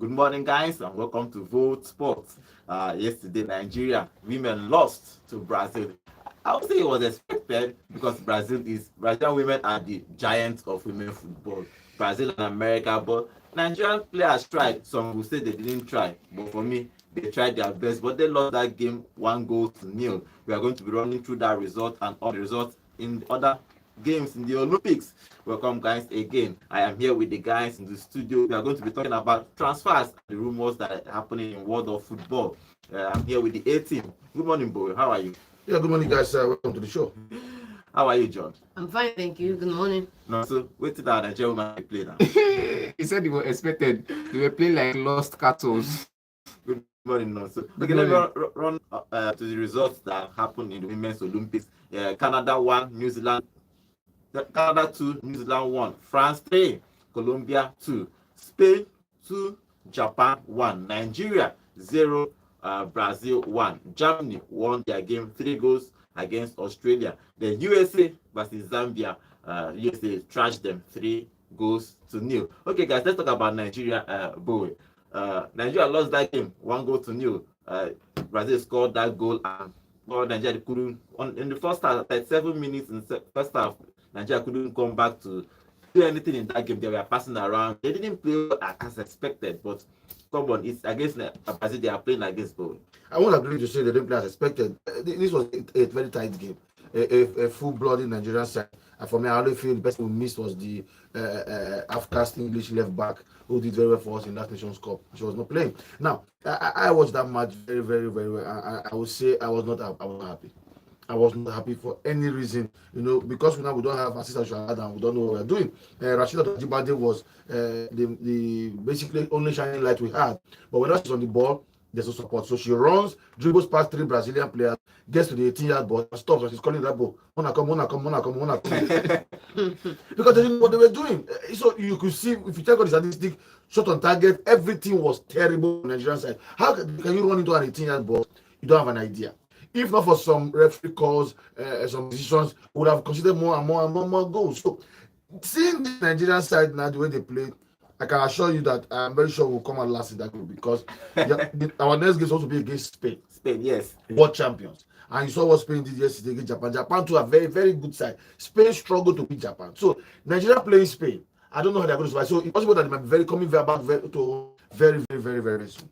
Good morning, guys, and welcome to Vote Sports. Yesterday, Nigeria women lost to Brazil. I would say it was expected because Brazilian women are the giants of women football. Brazil and America, but Nigerian players tried. Some will say they didn't try, but for me, they tried their best. But they lost that game 1-0. We are going to be running through that result and all the results in the other games in the Olympics. Welcome, guys, again. I am here with the guys in the studio. We are going to be talking about transfers, the rumors that are happening in world of football. I'm here with the A team. Good morning, boy. How are you? Yeah, good morning, guys. Welcome to the show. How are you, John? I'm fine, thank you. Good morning. No, so wait till that Nigerian woman play now. He said they were expected. They were playing like lost cattle. Good morning, no. So Good okay, let me morning. run to the results that happened in the Women's Olympics. Canada won, Canada 2, New Zealand 1, France 3, Colombia 2, Spain 2, Japan 1, Nigeria 0, Brazil 1. Germany won their game 3 goals against Australia. The USA versus Zambia, USA trashed them 3-0. Okay, guys, let's talk about Nigeria. Bowie. Nigeria lost that game 1-0. Brazil scored that goal and Nigeria couldn't in the first half, 37 minutes in the first half. Nigeria couldn't come back to do anything in that game. They were passing around. They didn't play as expected, but come on, it's against Brazil. They are playing against both. I won't agree to say they didn't play as expected. This was a very tight game, a full-blooded Nigerian side. And for me, I only feel the best we missed was the half-cast English left back who did very well for us in that Nations Cup. She was not playing. Now, I watched that match very, very, very well. I would say I was not happy. I was not happy for any reason, because now we don't have assistant and we don't know what we're doing. Rashida Tajibade was the basically only shining light we had. But when she's on the ball, there's no support. So she runs, dribbles past 3 Brazilian players, gets to the 18-yard ball, and stops, and she's calling that ball. Mona come. Because they didn't know what they were doing. So you could see, if you check on the statistic, shot on target, everything was terrible on the Nigerian side. How can you run into an 18-yard ball? You don't have an idea. If not for some referee calls, some decisions, would have considered more and more goals. So, seeing the Nigerian side now, the way they play, I can assure you that I'm very sure we'll come out last in that group because our next game is also be against Spain. Spain, yes. World champions. And you saw what Spain did yesterday against Japan. Japan, too, a very, very good side. Spain struggled to beat Japan. So, Nigeria playing Spain, I don't know how they're going to survive. So, it's possible that they might be coming back very, very, very, very soon.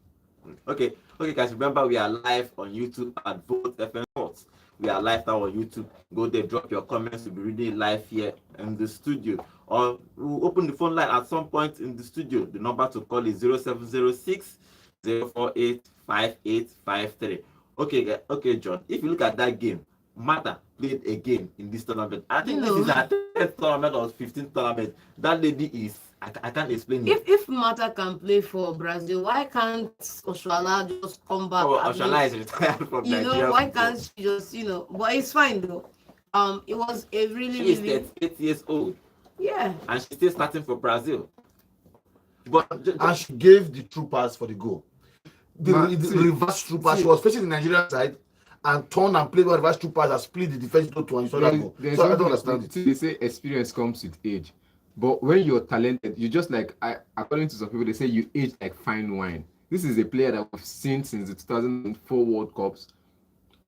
Okay, guys. Remember, we are live on YouTube at Vote FM Sports. We are live now on YouTube. Go there, drop your comments. We'll be reading live here in the studio. Or we'll open the phone line at some point in the studio. The number to call is 0706 048 5853. Okay, John. If you look at that game, Mata played again in this tournament. I think this is her 10th tournament or 15th tournament. That lady is. I can't explain it. If Mata can play for Brazil, why can't Oshoala just come back? Oshoala is retired from Nigeria. Why can't she just, but it's fine though. It was a really, she is 38 years old. Yeah. And she's still starting for Brazil. And she gave the true pass for the goal. The reverse true pass. She was facing the Nigerian side and turned and played one reverse true pass and split the defense into 2 and you saw that goal. So I don't understand it. They say experience comes with age. But when you're talented, you just according to some people, they say you age like fine wine. This is a player that we've seen since the 2004 World Cups,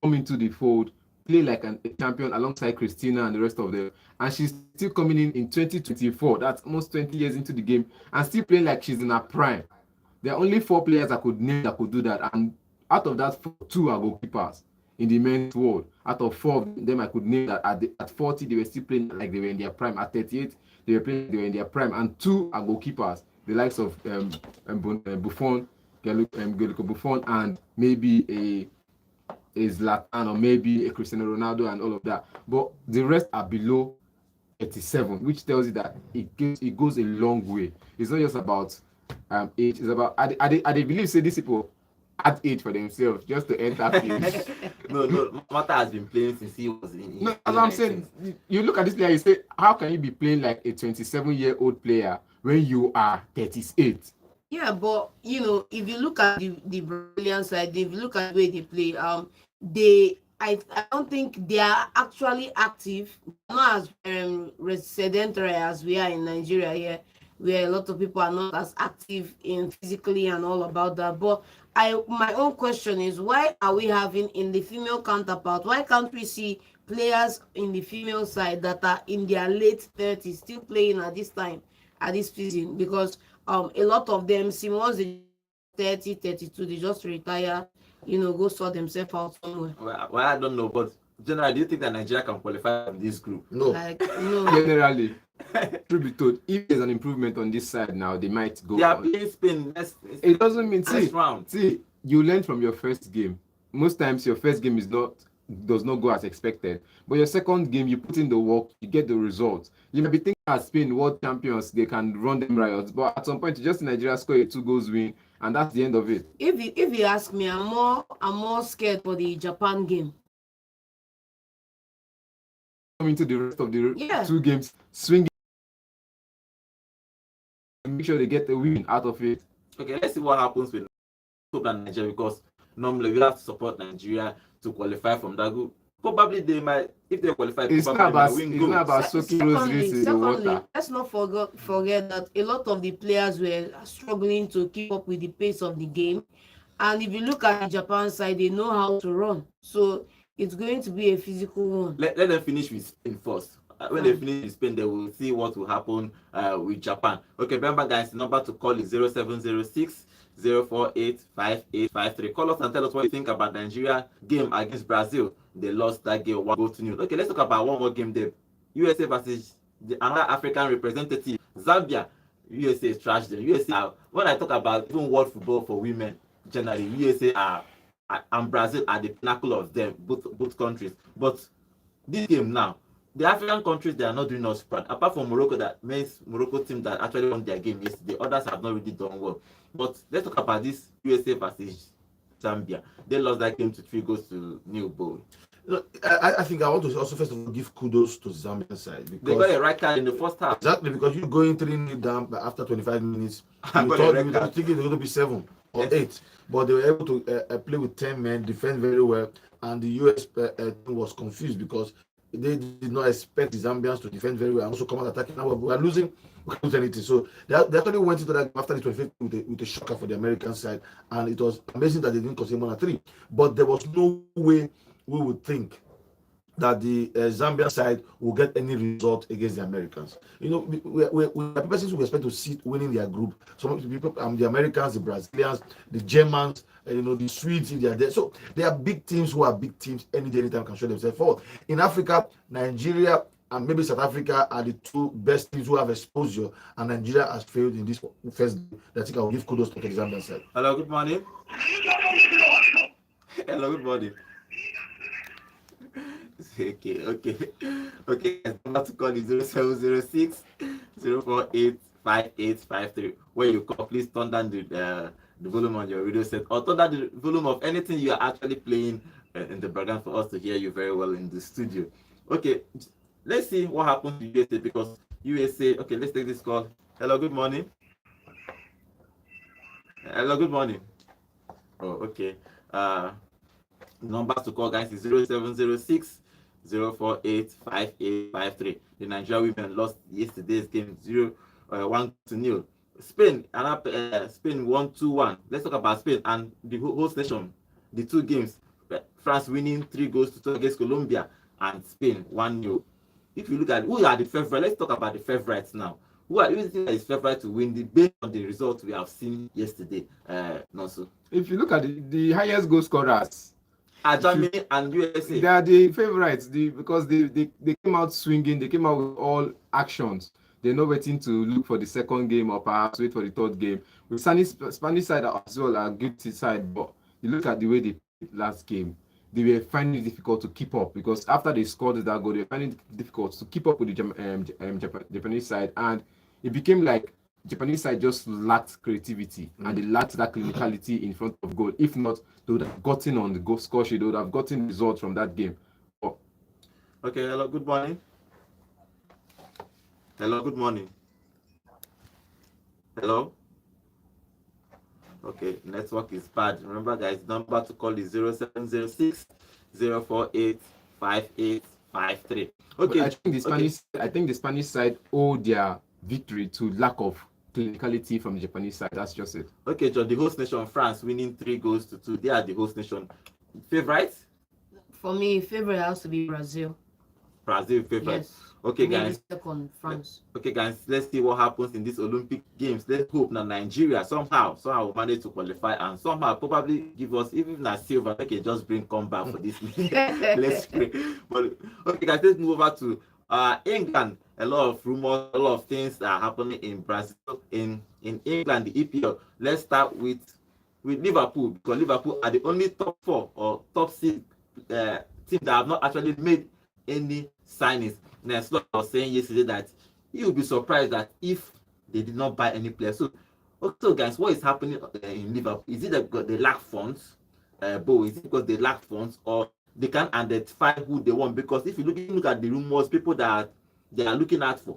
come into the fold, play like a champion alongside Christina and the rest of them. And she's still coming in 2024. That's almost 20 years into the game and still playing like she's in her prime. There are only 4 players I could name that could do that. And out of that, 2 are goalkeepers in the men's world. Out of 4 of them, I could name that at 40, they were still playing like they were in their prime. At 38, they were in their prime, and 2 are goalkeepers, the likes of Buffon, Gianluca Buffon, and maybe a Zlatan or maybe a Cristiano Ronaldo and all of that. But the rest are below 37, which tells you that it goes a long way. It's not just about age. It's about I believe say these people add age for themselves just to enter field. No, Mata has been playing since he was in. No, as I'm saying, you look at this player, you say, how can you be playing like a 27-year-old player when you are 38? Yeah, but if you look at the Brazilian side, if you look at the way they play, I don't think they are actually active, not as sedentary as we are in Nigeria here. where a lot of people are not as active in physically and all about that. But my own question is, why are we having in the female counterpart? Why can't we see players in the female side that are in their late 30s still playing at this time, at this season? Because a lot of them seem once they 30, 32, they just retire, go sort themselves out somewhere. Well, I don't know, but generally, do you think that Nigeria can qualify from this group? No. Like, no. Generally, truth be told, if there's an improvement on this side now, they might go. They are on. playing Spain It doesn't mean next round. See, you learn from your first game. Most times, your first game does not go as expected. But your second game, you put in the work, you get the results. You may be thinking as Spain world champions, they can run them riots, but at some point, just Nigeria score a 2-goal win, and that's the end of it. If you ask me, I'm more scared for the Japan game. Coming to the rest of the Yeah. 2 games, swing, make sure they get a win out of it. Okay, let's see what happens with Nigeria, because normally we have to support Nigeria to qualify from that group. Probably they might, if they qualify, It's probably not about, they might win it's gold. not about soaking rosaries in the water. Let's not forget that a lot of the players were struggling to keep up with the pace of the game. And if you look at the Japan side, they know how to run. So it's going to be a physical one. Let them finish with Spain first. When they finish with Spain, they will see what will happen with Japan. Okay, remember guys, the number to call is 0706 048 5853. Call us and tell us what you think about Nigeria game against Brazil. They lost that game 1-0. Okay, let's talk about one more game there. USA versus another African representative, Zambia. USA is trash them. USA, when I talk about even world football for women, generally, USA and Brazil are the pinnacle of them, both countries. But this game now, the African countries, they are not doing us proud. Apart from Morocco, that means Morocco team that actually won their game yesterday. Others have not really done well. But let's talk about this USA versus Zambia. They lost that game to 3-0. I think I want to also first of all give kudos to Zambian side, because They got a red card in the first half. exactly, because you going 3-0 down after 25 minutes, I you got a thought red you were card. thinking it was going to be 7 or Yes. 8, but they were able to play with 10 men, defend very well, and the US team was confused because they did not expect the Zambians to defend very well and also come out attacking. Now we are losing, we can't lose anything. So they actually went into that game after the 25th with a shocker for the American side, and it was amazing that they didn't concede more than 3. But there was no way we would think that the Zambian side will get any result against the Americans. You know, we are persons who expect to see winning their group. Some of the people, the Americans, the Brazilians, the Germans, the Swedes, if they are there. So they are big teams who are big teams any day, anytime can show themselves forward. In Africa, Nigeria and maybe South Africa are the 2 best teams who have exposure, and Nigeria has failed in this first game. I think I will give kudos to the Zambian side. Hello, good morning. Hello, good morning. Okay. Number to call is 0706 048 5853. When you call, please turn down the volume on your radio set, or turn down the volume of anything you are actually playing in the background for us to hear you very well in the studio. Okay, let's see what happens to USA, because USA. Okay, let's take this call. Hello, good morning. Hello, good morning. Oh, okay. Numbers to call, guys, is 0706 048 5853. The Nigeria women lost yesterday's game 1-0. Spain, Spain won 2-1. Let's talk about Spain and the host nation. The 2 games, France winning 3-2 against Colombia, and Spain 1-0. If you look at who are the favorites, let's talk about the favorites now. Who do you think is favorite to win based on the results we have seen yesterday, Nonso? If you look at the highest goal scorers, Germany and USA. they are the favorites because they came out swinging, they came out with all actions. They're not waiting to look for the second game or perhaps wait for the third game. With Spanish side as well, a good side, but you look at the way they played last game, they were finding it difficult to keep up, because after they scored that goal, they were finding it difficult to keep up with the Japanese side, and it became like Japanese side just lacked creativity and they lacked that clinicality in front of goal. If not, they would have gotten on the goal score sheet, they would have gotten results from that game. Okay, hello, good morning. Hello, good morning. Hello. Okay, network is bad. Remember, guys, number to call is 0706 048 5853. Okay, But I think the Spanish side owe their victory to lack of clinicality from the Japanese side. That's just it. Okay, John, the host nation, France, winning 3-2. They are the host nation. Favorite? For me, favorite has to be Brazil. Brazil favorite. Yes. Okay, Maybe guys. second, France. Okay, guys. Let's see what happens in these Olympic Games. Let's hope that Nigeria somehow will manage to qualify and somehow probably give us even a silver. Okay, just bring comeback for this. Let's pray. But okay, guys. Let's move over to England. A lot of rumors, a lot of things that are happening in Brazil, in England, the EPL. Let's start with Liverpool, because Liverpool are the only top 4 or top 6 team that have not actually made any signings. Now, Slot was saying yesterday that he would be surprised that if they did not buy any players. So, also, guys, what is happening in Liverpool? Is it that they lack funds? Is it because they lack funds, or they can't identify who they want? Because if you look at the rumors, people that they are looking out for,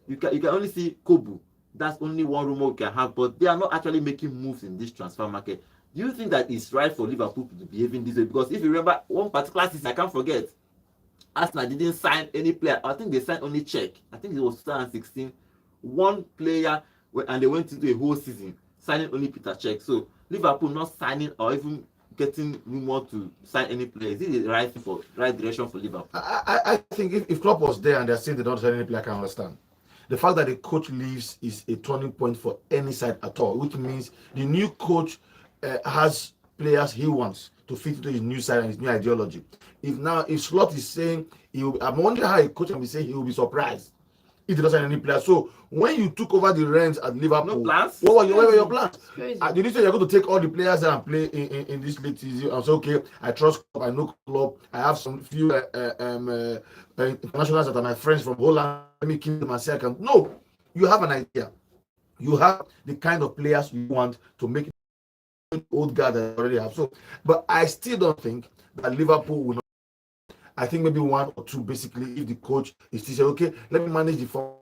you can only see Kobu. That's only one rumor we can have, but they are not actually making moves in this transfer market. Do you think that it's right for Liverpool to be behaving this way? Because if you remember one particular season, I can't forget, Arsenal didn't sign any player. I think they signed only Czech. I think it was 2016. One player, and they went into a whole season signing only Peter Cech. So Liverpool not signing or even getting rumor to sign any player. Is it the right direction for Liverpool? I think if Klopp was there and they're saying they don't sign any player, I can understand. The fact that the coach leaves is a turning point for any side at all, which means the new coach has players he wants to fit into his new side and his new ideology. If Slot is saying I'm wondering how a coach can be saying he will be surprised if he doesn't sign any players. So when you took over the reins at Liverpool, no plans? what were your plans? Did you say you're going to take all the players and play in this league season and say, okay, I trust Klopp, I know Klopp, I have some few internationals that are my friends from Holland, let me keep them and say I can. No, you have an idea. You have the kind of players you want to make old guard that already have. So, but I still don't think that Liverpool will not. I think maybe 1 or 2, basically, if the coach is still saying, okay, let me manage the 4,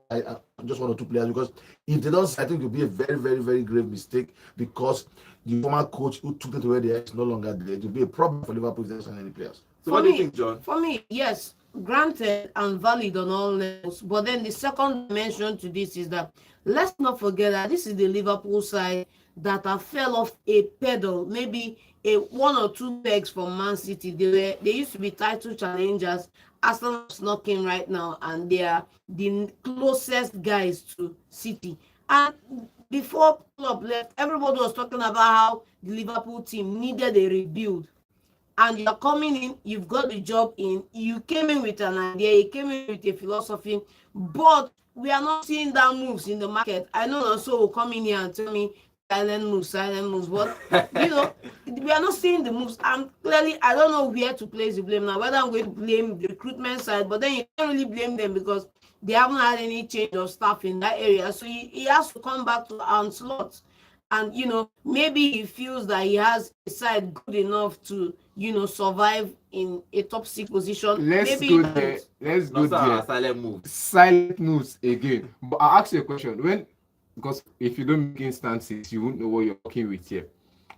just 1 or 2 players, because if they don't, I think it will be a very, very, very grave mistake, because the former coach who took it to where they are is no longer there. It will be a problem for Liverpool if they don't sign any players. So what do you think, John? For me, yes, granted and valid on all levels. But then the second dimension to this is that let's not forget that this is the Liverpool side that have fell off a pedal, maybe a 1 or 2 pegs from Man City. They used to be title challengers. Arsenal is knocking right now, and they are the closest guys to City. And before Klopp left, everybody was talking about how the Liverpool team needed a rebuild. And you're coming in, you've got the job in, you came in with an idea, you came in with a philosophy, but we are not seeing that moves in the market. I know also will come in here and tell me silent moves, but we are not seeing the moves. And clearly, I don't know where to place the blame now, whether I'm going to blame the recruitment side, but then you can't really blame them because they haven't had any change of staff in that area. So he has to come back to Slot. And, maybe he feels that he has a side good enough to, survive in a top 6 position. Let's go there. Silent moves again. But I'll ask you a question. Because if you don't make instances, you won't know what you're working with here.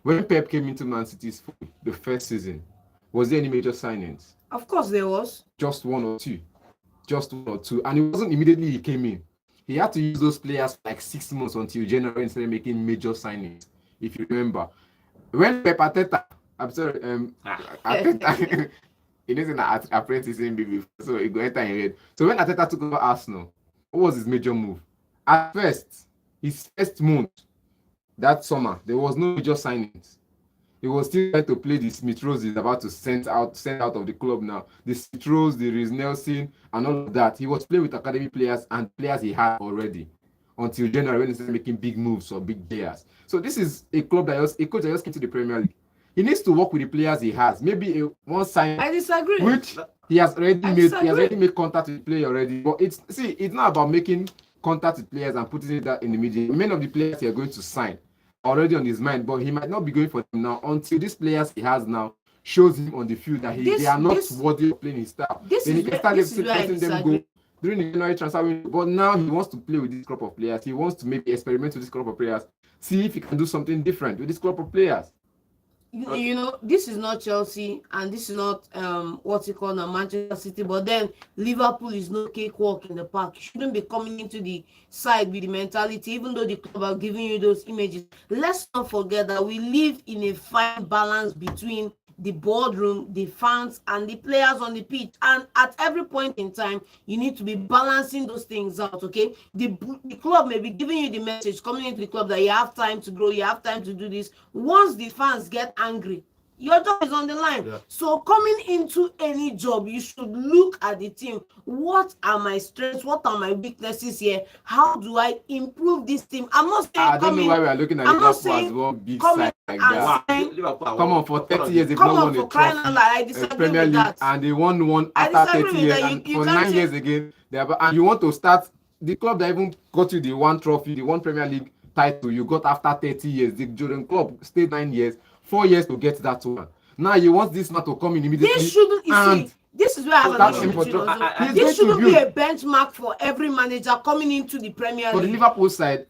When Pep came into Man City's the first season, was there any major signings? Of course there was. Just 1 or 2. And it wasn't immediately he came in. He had to use those players for like 6 months until January instead of making major signings, if you remember. When Pep Arteta, Arteta, he didn't say that apprentice in before, so he go enter in red. So when Arteta took over Arsenal, what was his major move? At first, his first month, that summer, there was no major signings. He was still trying to play the Smith Rowe is about to send out of the club now. The Smith Rowe, the Reece Nelson, and all of that. He was playing with academy players and players he had already until January when he started making big moves or big players. So this is a coach that just came to the Premier League. He needs to work with the players he has. Maybe one sign. I disagree. Which he has already made. He has already made contact with the player already. But it's not about making contact with players and putting that in the media. Many of the players he are going to sign already on his mind, but he might not be going for them now until these players he has now shows him on the field that they are not worthy of playing his style. Then he can start letting them go during the January transfer window. But now he wants to play with this crop of players. He wants to maybe experiment with this crop of players, see if he can do something different with this crop of players. you know, this is not Chelsea and this is not what's it called now, Manchester City, but then Liverpool is no cakewalk in the park. You shouldn't be coming into the side with the mentality, even though the club are giving you those images. Let's not forget that we live in a fine balance between the boardroom, the fans, and the players on the pitch. And at every point in time, you need to be balancing those things out, okay? The club may be giving you the message coming into the club that you have time to grow, you have time to do this. Once the fans get angry, your job is on the line. Yeah. So coming into any job, you should look at the team. What are my strengths? What are my weaknesses here? How do I improve this team? I'm not saying I don't know why we are looking at Liverpool as one big side like that. Come on, for 30 years they've not won a trophy, Premier League, and they won one after 30 years, and for 9 years again. And you want to start the club that even got you the one trophy, the one Premier League title you got after 30 years. The Jordan club stayed 9 years. 4 years to get that one. Now you want this man to come in immediately. This shouldn't. You see, this is where I have an issue. This shouldn't be a benchmark for every manager coming into the Premier League. For the Liverpool side,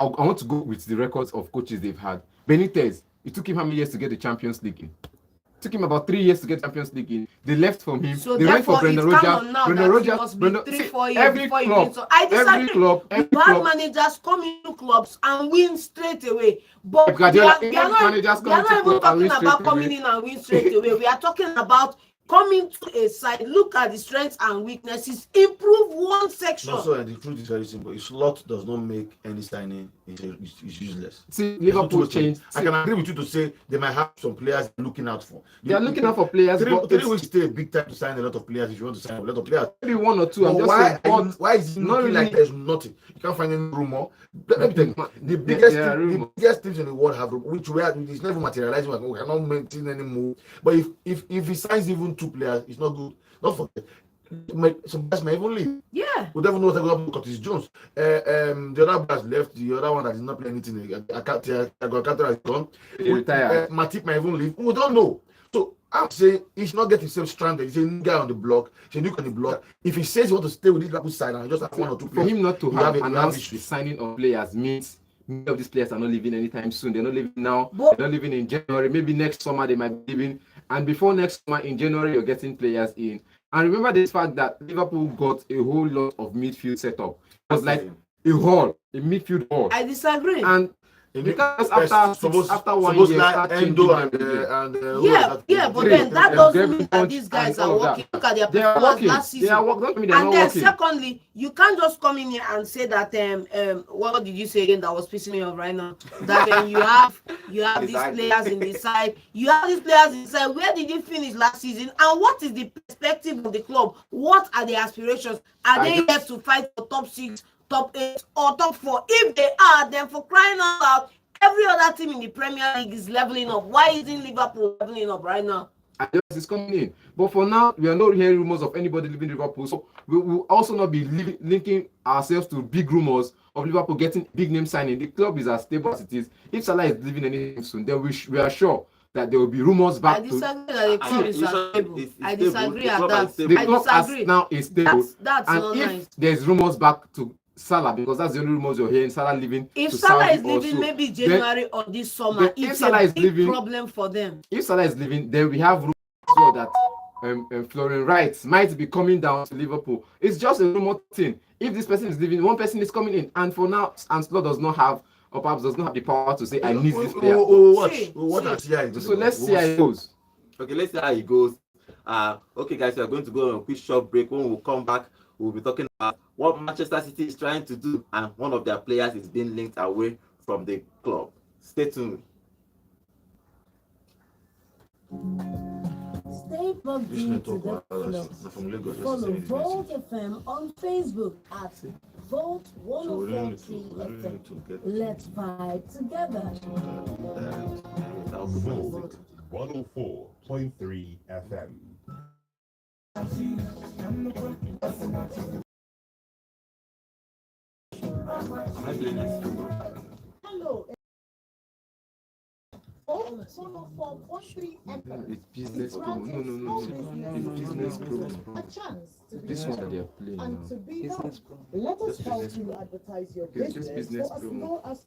I want to go with the records of coaches they've had. Benitez, it took him how many years to get the Champions League in? It took him about 3 years to get Champions League in. They left from him. So they went for Brendan Rodgers. Brendan Rodgers. 3-4 years every before club, you so I disagree. Bad managers come into clubs and win straight away. But we are not even talking about coming in and win straight away. We are talking about coming to a side, look at the strengths and weaknesses, improve one section. Also, the truth is very simple. A slot does not make any signing. It's useless. See, Liverpool changed. I can agree with you to say they might have some players looking out for. They are looking out for players. Three weeks stay a big time to sign a lot of players if you want to sign a lot of players. Maybe one or two. I'm just saying, why is it not looking like there's nothing? You can't find any rumor. Let me tell you, the biggest teams in the world have which it's never materializing. We cannot maintain any move. But if he signs even 2 players, it's not good. Don't forget, some guys may even leave. Yeah. We don't even know what's going to happen with Curtis Jones. The other guys left. The other one that is not playing anything. Alcantara is gone. He retired. Matip might even leave. We don't know. So I'm saying he should not get himself stranded. He's a new guy on the block. He's a new guy on the block. If he says he wants to stay with this Liverpool side and just have 1 or 2 players, for him not to have announced the signing of players means many of these players are not leaving anytime soon. They're not leaving now. They're not leaving in January. Maybe next summer they might be leaving. And before next summer in January, you're getting players in. And remember this fact that Liverpool got a whole lot of midfield setup. It was like a midfield hall. I disagree. And because after 1 year, Endo and but then that doesn't mean that these guys are working. Look at their performance last season. And then secondly, you can't just come in here and say that what did you say again that was pissing me off right now? That you have these players in the side. You have these players inside. Where did you finish last season? And what is the perspective of the club? What are the aspirations? Are they here to fight for top 6? Top 8 or top 4? If they are, then for crying out loud, every other team in the Premier League is leveling up. Why isn't Liverpool leveling up right now? It's coming in. But for now, we are not hearing rumors of anybody leaving Liverpool. So we will also not be linking ourselves to big rumors of Liverpool getting big name signing. The club is as stable as it is. If Salah is leaving anything soon, then we are sure that there will be rumors back. I disagree that the club is stable. I disagree at that. The club as now is stable. That's and not if nice. There's rumors back to Salah, because that's the only rumors you're hearing. Salah leaving. If Salah is leaving, maybe January or this summer, it's a big problem for them. If Salah is leaving, then we have rumors as well that Florian Wright might be coming down to Liverpool. It's just a rumor thing. If this person is leaving, one person is coming in, and for now, Slot does not have, or perhaps does not have the power to say, I need this player. So let's see how it goes. Okay, let's see how it goes. Okay, guys, we are going to go on a quick short break. When we come back, we'll be talking about what Manchester City is trying to do, and one of their players is being linked away from the club. Stay tuned. Stay plugged into the flow. Follow Volt FM on Facebook at Volt 104.3 FM. Let's vibe together. Volt 104.3 FM. Hello. 104.3 FM. It's business pro. No. It's business pro. A chance to be This one that they are playing and now. to be known. Let us help you advertise your It's just business business for as promo. low as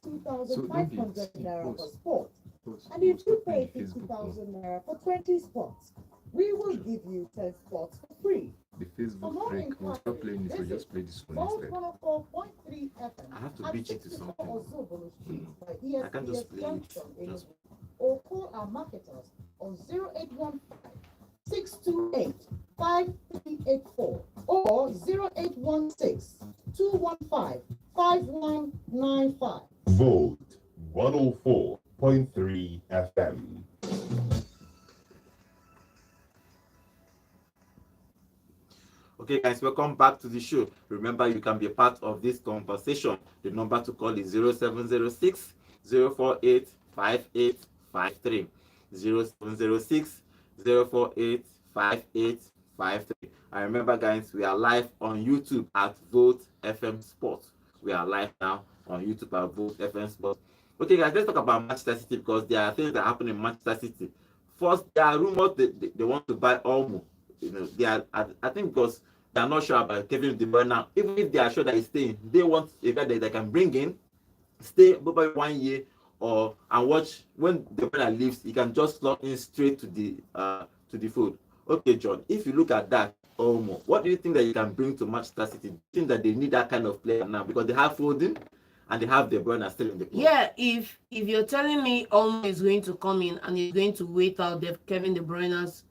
So don't be 2,500 naira per spot. And if you pay 50,000 naira for 20 spots, we will give you 10 spots for free. The Facebook break. We'll stop playing this. We'll just play this one Vault instead. 104.3 FM. I have to at beat it to 64 something. Ozubulu Street by I can't just ESPS play it. Junction in Just- or call our marketers on 0815 628 5384 or 0816 215 5195. Volt 104.3 FM. Okay, guys, welcome back to the show. Remember, you can be a part of this conversation. The number to call is 0706 048 5853. 0706 048 5853. And remember, guys, we are live on YouTube at Volt FM Sports. We are live now on YouTube at Volt FM Sports. Okay, guys, let's talk about Manchester City because there are things that happen in Manchester City. First, there are rumors that they want to buy Olmo. You know, they are, I think, because they are not sure about Kevin De Bruyne now. Even if they are sure that he's staying, they want a guy that they can bring in, stay probably 1 year, and watch when De Bruyne leaves, he can just slot in straight to the fold. Okay, John, if you look at that, Olmo, what do you think that you can bring to Manchester City? Do you think that they need that kind of player now because they have Foden and they have De Bruyne still in the club? Yeah, if you're telling me Olmo is going to come in and he's going to wait out Kevin De Bruyne's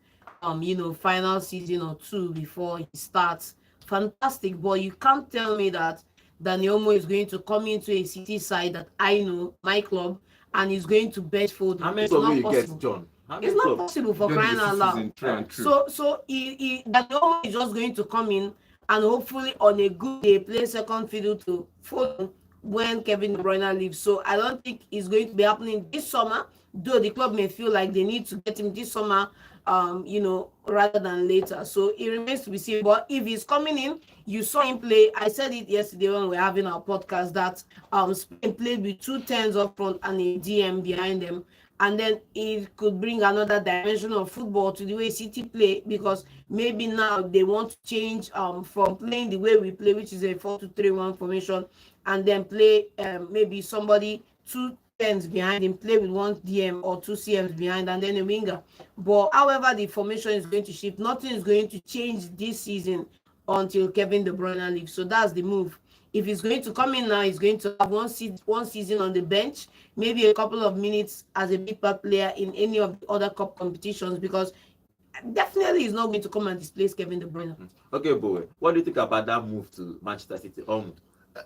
final season or two before he starts, fantastic. But you can't tell me that Dani Olmo is going to come into a City side that I know, my club, and he's going to bench Foden. How many It's clubs not will you possible. get, John? How many It's not clubs? possible for During crying the out loud. season, true and true. So Dani Olmo is just going to come in and hopefully on a good day play second fiddle to Foden when Kevin De Bruyne leaves. So I don't think it's going to be happening this summer, though the club may feel like they need to get him this summer, rather than later. So it remains to be seen. But if he's coming in, you saw him play. I said it yesterday when we were having our podcast that Spain played with 2 10s up front and a DM behind them. And then it could bring another dimension of football to the way City play, because maybe now they want to change from playing the way we play, which is a 4-2-3-1 formation, and then play maybe somebody 2 10s behind him, play with 1 DM or 2 CMs behind, and then a winger. But however the formation is going to shift, nothing is going to change this season until Kevin De Bruyne leaves. So that's the move. If he's going to come in now, he's going to have one season on the bench, maybe a couple of minutes as a big part player in any of the other cup competitions, because definitely he's not going to come and displace Kevin De Bruyne. Okay, boy, what do you think about that move to Manchester City?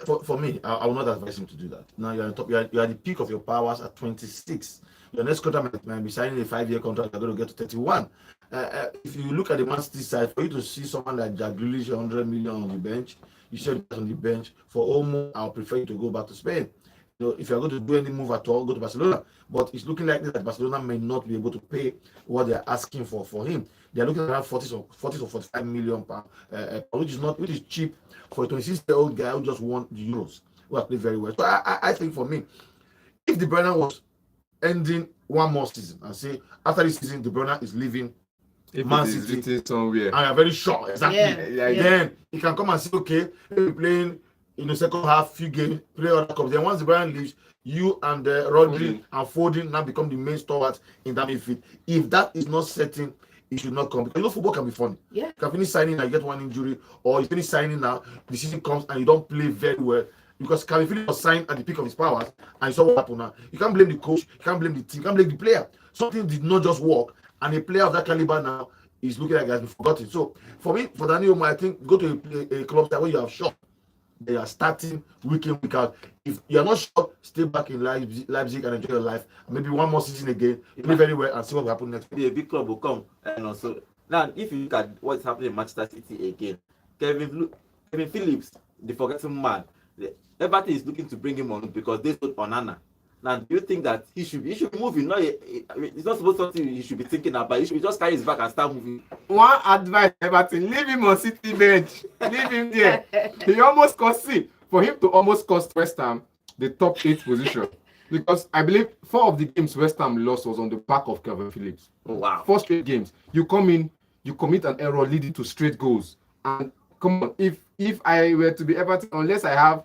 For me, I will not advise him to do that. Now you're on top. You're at the peak of your powers at 26. Your next contract might be signing a 5-year contract. You're going to get to 31. If you look at the Man City side, for you to see someone like Jack Grealish, 100 million on the bench, you should be on the bench. For Olmo, I'll prefer you to go back to Spain. You know, if you're going to do any move at all, go to Barcelona. But it's looking like that Barcelona may not be able to pay what they're asking for him. They're looking at around 40 or 45 million pounds, which is cheap for a 26-year-old guy who just won the Euros, who has played very well. So I think for me, if De Bruyne was ending one more season and say after this season De Bruyne is leaving If Man it is City, written somewhere, and you're very sure exactly, Yeah. then he can come and say, okay, we'll be playing in the second half, few games, play other cups. Then once De Bruyne leaves, you and Rodri and Foden now become the main stalwarts in that midfield. If that is not certain, it should not come, because football can be funny. Yeah. You can finish signing and get one injury, or you finish signing now, the season comes and you don't play very well. Because Calvin Phillips was signed at the peak of his powers, and you saw what happened now. You can't blame the coach, you can't blame the team, you can't blame the player. Something did not just work, and a player of that caliber now is looking like he has been forgotten. So for me, for Dani Olmo, I think go to a club that where you have shot. They are starting week in, week out. If you are not sure, stay back in Leipzig and enjoy your life. Maybe one more season again, you play very well and see what will happen next. Maybe a big club will come. And also, now, if you look at what's happening in Manchester City again, Kevin Phillips, the forgotten man, everything is looking to bring him on because they sold Onana. Now, do you think that he should be moving? No, it's not supposed to be something he should be thinking about. He should just carry his back and start moving. one advice, Everton, leave him on City bench. Leave him there. He almost cost for him to almost cost West Ham the top 8 position. Because I believe 4 of the games West Ham lost was on the back of Kevin Phillips. Oh, wow. 4 straight games. You come in, you commit an error leading to straight goals. And come on, if I were to be Everton, unless I have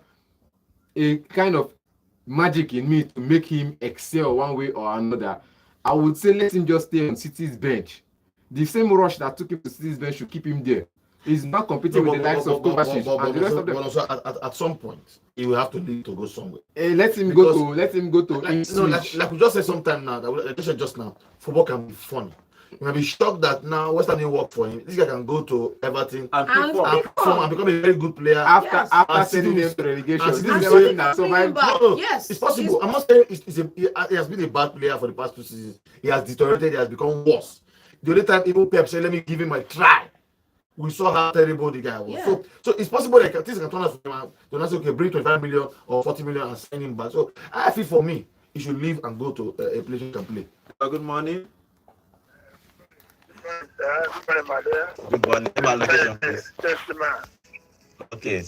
a kind of magic in me to make him excel one way or another, I would say let him just stay on City's bench. The same rush that took him to City's bench should keep him there. He's not competing with the likes of Kovacic and the rest of them. But also at some point, he will have to leave to go somewhere. Let him go to. Like we just said sometime now, like I said just now, football can be funny. You might be shocked that now West Ham didn't work for him. This guy can go to Everton And And perform. and become a very good player. After sending them to relegation, this is everything that survived. Yes, it's possible. I'm not saying he has been a bad player for the past 2 seasons. He has deteriorated. He has become worse. The only time even Pep said, "Let me give him a try," we saw how terrible the guy was. Yeah. So it's possible that things can turn out for him. They're not say, "Okay, bring 25 million or 40 million and send him back." So I feel for me, he should leave and go to a place he can play. Good morning. Good Good morning. Location, please. Okay.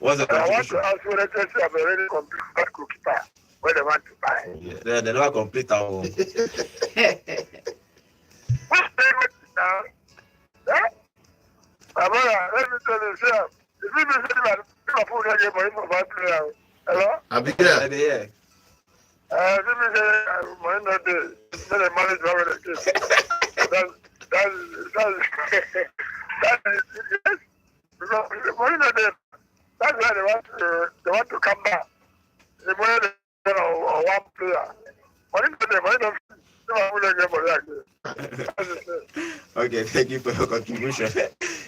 What's the I want to contribution? ask whether Chelsea have already completed that goalkeeper when they want to buy. Yeah, they never complete our own. What's the name now? Eh? My brother, let me tell you, sir. If you be saying that Liverpool don't get money for bad player, hello? Abigail, Yeah. If you be saying money not there, then they manage to have it again. That's yes. Because the money not there. That's why they want to come back. The money they or one player. Money not there, money not Liverpool don't get money again. That's the thing. Okay, thank you for your contribution.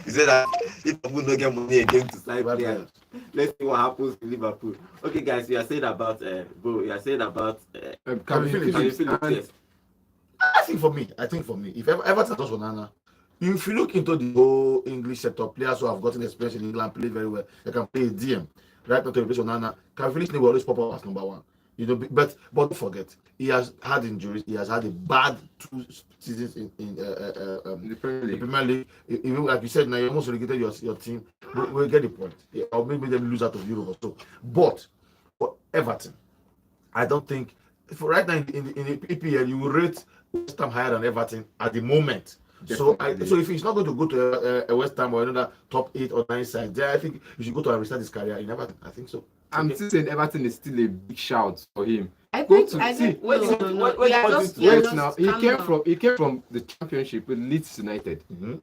You said that if Liverpool don't get money again to sign players, let's see what happens in Liverpool. Okay, guys, you are saying about bro. You are saying about Calvin Phillips. Yes. I think for me, if Everton does Onana, if you look into the whole English setup, players who have gotten experience in England play very well, they can play DM. Right now to replace Onana, Calvin Phillips will always pop up as number one. You know, but don't forget, he has had injuries. He has had a bad 2 seasons in The Premier League. Premier League. Even like you said, now you almost relegated your team. We'll get the point. Or maybe them lose out of Europe or so. But for Everton, I don't think for right now in the EPL you will rate West Ham higher than Everton at the moment. So if he's not going to go to a West Ham or another top 8 or 9 side, then I think he should go to and restart his career in Everton. I think so. I'm still saying Everton is still a big shout for him. I Go think to- I think see, no, no, no, no. wait, We are wait, just- wait, we are Wait just now, calm he came from the Championship with Leeds United. Mhm.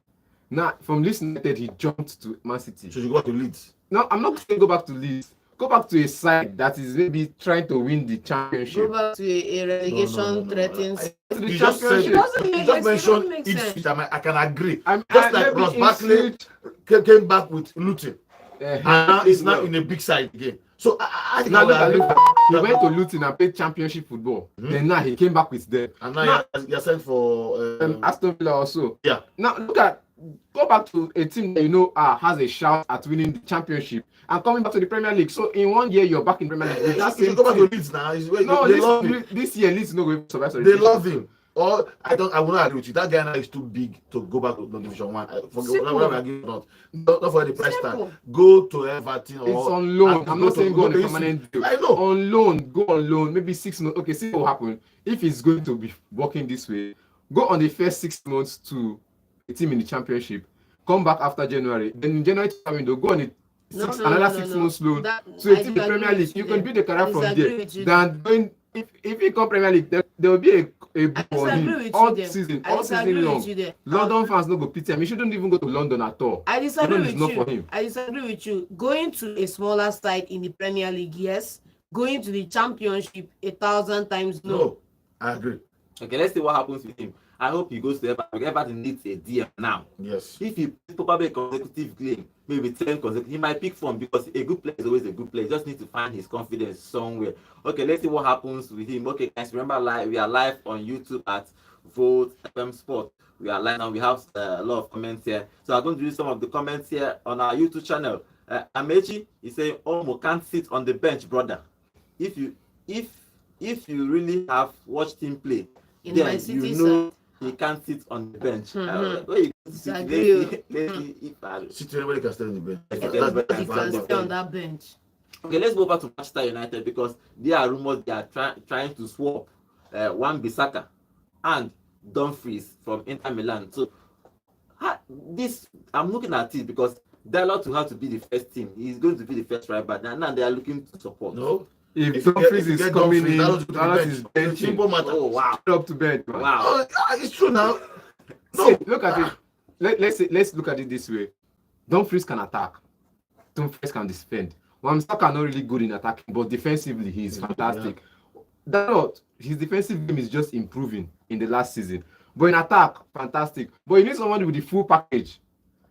Now from Leeds United he jumped to Man City. So you go to Leeds. No, I'm not saying go back to Leeds. Go back to a side that is maybe trying to win the Go championship. back to a relegation No. threatens. The You just said championship. it. Doesn't You make- just it mentioned doesn't make sense. Ipswich. I can agree. I'm Just like maybe Ross Barkley Ipswich, came back with Luton, and now he's now Well. in a big side again. So I think Now I look at would agree. Liverpool. He went to Luton and played championship football. Then now he came back with them. And now you're sent for Aston Villa also. yeah. Now go back to a team that has a shout at winning the championship and coming back to the Premier League. So in 1 year you're back in Premier League. With that You same go back to team. Leeds now. No, They love him. this year Leeds no going to survive. They love him. Or I will not agree with you. That guy now is too big to go back to Division 1. Forget Simple. whatever I give or not. Not for the price tag. Simple. Go to Everton or It's on loan. I'm not saying go on a to permanent deal. I know. On loan, go on loan. Maybe 6 months. Okay, see what will happen. If it's going to be working this way, go on the first 6 months to a team in the championship. Come back after January. Then in January window, go on another 6 months loan. So a team in the Premier League, you can build a career from there. Than going if he come Premier League, there will be a I boom on disagree him with all you there. season, I all disagree season with you long. there. London fans no go pity him. He shouldn't even go to London at all. I disagree London is not with for you. him. I disagree with you. Going to a smaller side in the Premier League, yes. Going to the Championship 1,000 times no. No, I agree. Okay, let's see what happens with him. I hope he goes to Everton. Everton needs a DM now. Yes. If he probably a consecutive game, maybe 10 consecutive, he might pick form because a good player is always a good player. He just need to find his confidence somewhere. Okay, let's see what happens with him. Okay, guys, remember we are live on YouTube at Vote FM Sport. We are live now. We have a lot of comments here. So I'm going to read some of the comments here on our YouTube channel. Amechi is saying, "Omo can't sit on the bench, brother. If you really have watched him play, In then my city, you know he can't sit on the bench." Where you go to sit? Disagree. Let's see if I City anybody can stay on the bench. Okay, That's but the He can advantage. stay on that bench. Okay, let's go over to Manchester United because there are rumors they are trying to swap Wan-Bissaka and Dumfries from Inter Milan. So I'm looking at it because Dalot will have to be the first team. He's going to be the first right back. Now they are looking to support. No, If Dumfries you is get coming Dumfries, in, Dalot to the Dalot bench. is It's a benching. simple matter. Oh wow, Up to bench. Man. wow. Oh, it's true now. See, No, look at it. Let's look at it this way. Dumfries can attack. Dumfries can defend. Wan-Bissaka not really good in attacking, but defensively he's fantastic. Dalot, his defensive game is just improving in the last season. But in attack, fantastic. But you need someone with the full package.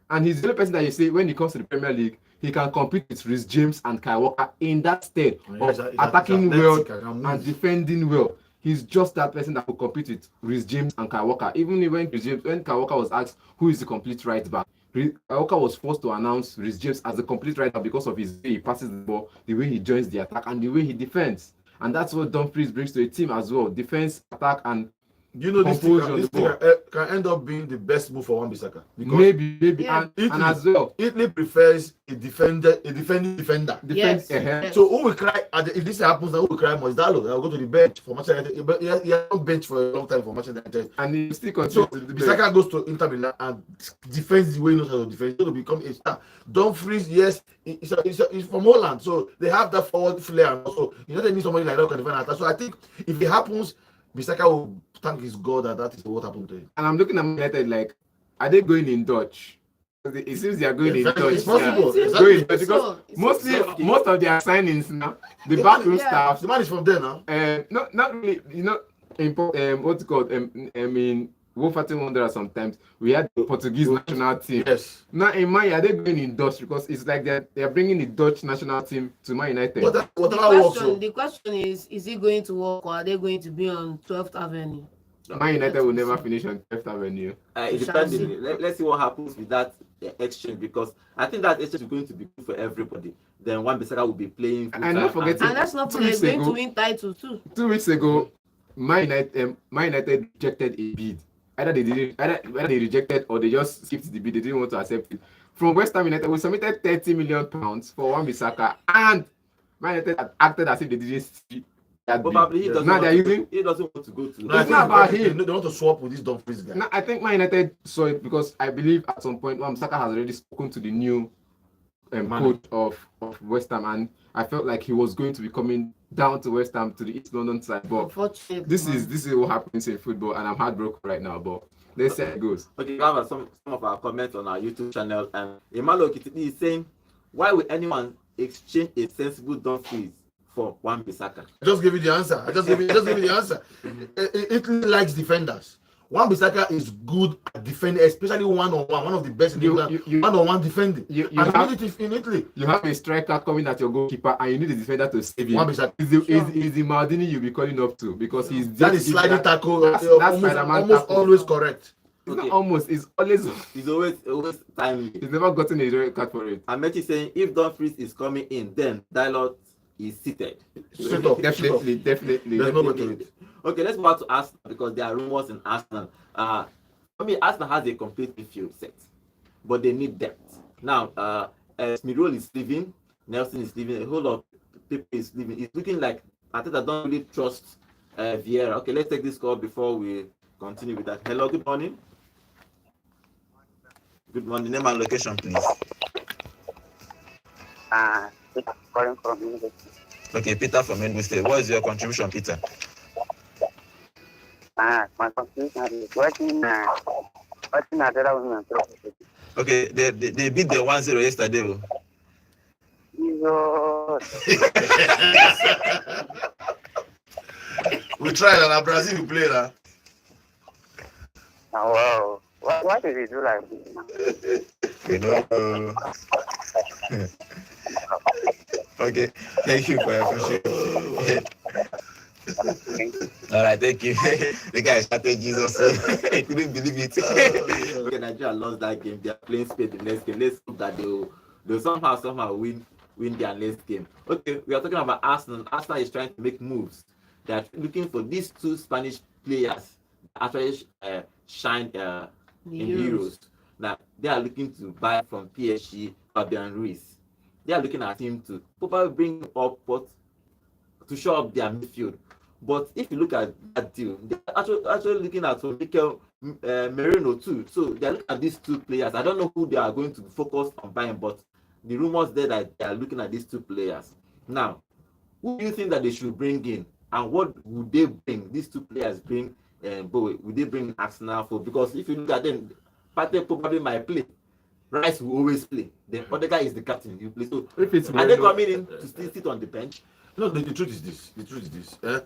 And he's the only person that you say when it comes to the Premier League, he can compete with Reece James and Kyle Walker in that state of attacking well and defending well. He's just that person that will compete with Reece James and Kyle Walker. Even when Kyle Walker was asked who is the complete right back, Kyle Walker was forced to announce Reece James as the complete right back because of his way he passes the ball, the way he joins the attack, and the way he defends. And that's what Dumfries brings to a team as well: defense, attack, and you know, this thing composure. can end up being the best move for Wan-Bissaka. Maybe, Yeah. and as well, Italy prefers a defending defender. defense. Yes. So who will cry if this happens? Then who will cry more? Is Dalot? I'll go to the bench for Manchester United. But he hasn't bench for a long time for Manchester United. And he still So continues to do that. Bissaka goes to Inter Milan and defends the way he knows how to defend. He's going to become a star. Dumfries, yes, he's from Holland, so they have that forward flair. And also, you know, they need somebody like that who can defend attack. So I think if it happens, Bissaka will thank his God that is what happened to him. And I'm looking at United like, are they going in Dutch? It seems they are going in Dutch. It's possible. Yeah. It's Going in possible. Dutch because It's most of their signings now, the backroom Yeah. staff, The man is from there now. not really, you know, what's it called? I mean, Wolverhampton Wanderers sometimes we had the Portuguese national team. Yes. Now in Man, are they going in Dutch because it's like they're bringing the Dutch national team to Man United. Whatever works. The question is it going to work or are they going to be on 12th Avenue? Man United will never finish on 5th Avenue. It depends. Let's see what happens with that exchange, because I think that exchange is going to be good for everybody. Then Wan-Bissaka will be playing. And not forgetting- And let's not 2 forget, weeks going ago- to win title too. 2 weeks ago, Man United rejected a bid. Either they rejected or they just skipped the bid. They didn't want to accept it. From West Ham United, we submitted £30 million for Wan-Bissaka, and Man United had acted as if they didn't see that bid. Probably he doesn't. Now they're want to- using. He doesn't want to go to. No, I It's think not about they him. want to swap with this Dumfries guy. Now, I think Man United saw it because I believe at some point Wan-Bissaka has already spoken to the new coach of West Ham, and I felt like he was going to be coming down to West Ham to the East London side. But Unfortunately, this is what happens in football, and I'm heartbroken right now. But let's see how it goes. Okay, we have some of our comments on our YouTube channel, and Emmanuel Kititi is saying, why would anyone exchange a sensible Dumfries for Wan-Bissaka? I just give you the answer. I just give you the answer. Italy likes defenders. Wan-Bissaka is good at defending, especially one-on-one. One of the best in England. One-on-one defending. You And have, in Italy, you have a striker coming at your goalkeeper, and you need a defender to save him. Wan-Bissaka. Is the Maldini you'll be calling up to because he's That is sliding tackle. That's Spider-Man almost tackle. always correct. It's Okay. not almost. It's always. He's always timely. He's never gotten a red card for it. And Mechi saying, if Dumfries is coming in, then Dalot is seated. Straight up. Definitely. There's no way to it. Okay, let's go back to Arsenal because there are rumors in Arsenal. Arsenal has a complete midfield set, but they need depth. Now, Smirol is leaving, Nelson is leaving, a whole lot of people is leaving. It's looking like I think I don't really trust Vieira. Okay, let's take this call before we continue with that. Hello, good morning. Good morning. Name and location, please. Calling from University. Okay, Peter from Enugu State. What is your contribution, Peter? My contribution is working at the women. Okay, they beat the 1-0 yesterday. We tried and Brazil play that. Oh, wow. Why did he do like this? You know. Okay, thank you for your contribution. All right, thank you. The guy started Jesus. He couldn't believe it. Okay, Nigeria lost that game. They are playing Spain the next game. Let's hope that they'll somehow win their next game. Okay, we are talking about Arsenal. Arsenal is trying to make moves. They are looking for these two Spanish players that actually shine in Euros. Now they are looking to buy from PSG Fabian Ruiz. They are looking at him to probably bring up to show up their midfield. But if you look at that deal, they're actually looking at Mikel Merino too. So they're looking at these two players. I don't know who they are going to focus on buying, but the rumors there that they are looking at these two players. Now, Who do you think that they should bring in, and what would they bring? These two players bring, but would they bring Arsenal for? Because if you look at them, Partey probably might play. Rice will always play. The other guy is the captain. You play. So If it's are they Moreno, coming in to still sit on the bench? No, the truth is this. The truth is this.